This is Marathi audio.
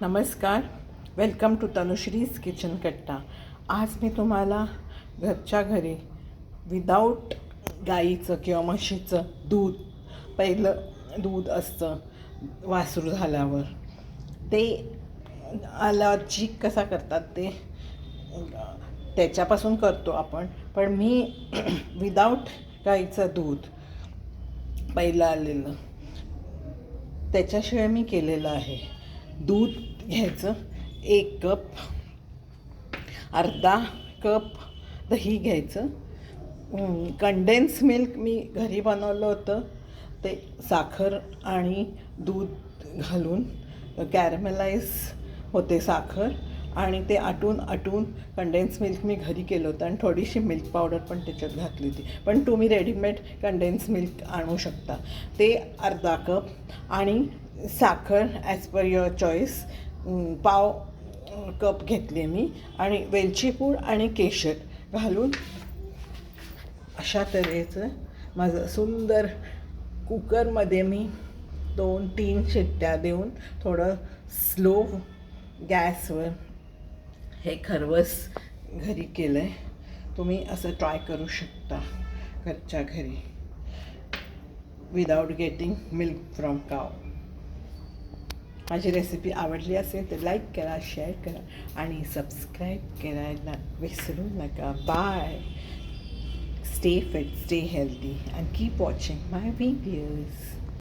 नमस्कार. वेलकम टू तनुश्रीज किचन कट्टा. आज मी तुम्हाला घरच्या घरी विदाऊट गाईचं किंवा म्हशीचं दूध, पहिलं दूध असतं वासरू झाल्यावर, ते अलर्जिक कसा करतात ते त्याच्यापासून करतो आपण. पण मी विदाऊट गाईचं दूध पहिलं आलेलं त्याच्याशिवाय मी केलेलं आहे. दूध घ्यायचं 1 कप, अर्धा कप दही घ्यायचं, कंडेन्स मिल्क मी घरी बनवलं होतं, ते साखर आणि दूध घालून कॅरमलाइज होते साखर, आणि ते आटून कंडेन्स मिल्क मी घरी केलं होतं, आणि थोडीशी मिल्क पावडर पण त्याच्यात घातली होती. पण तुम्ही रेडीमेड कंडेन्स मिल्क आणू शकता. ते अर्धा कप, आणि साखर ॲज पर युअर चॉईस पाव कप घेतली मी, आणि वेलची पूड आणि केशर घालून अशा तऱ्हेचं माझं सुंदर कुकरमध्ये मी 2-3 शिट्ट्या देऊन थोडं स्लो गॅसवर हे खरवस घरी केलं आहे. तुम्ही असं ट्राय करू शकता घरच्या घरी विदाऊट गेटिंग मिल्क फ्रॉम काव. माझी रेसिपी आवडली असेल तर लाईक करा, शेअर करा आणि सबस्क्राईब करायला विसरू नका. Bye. Stay fit, stay healthy, and keep watching my videos.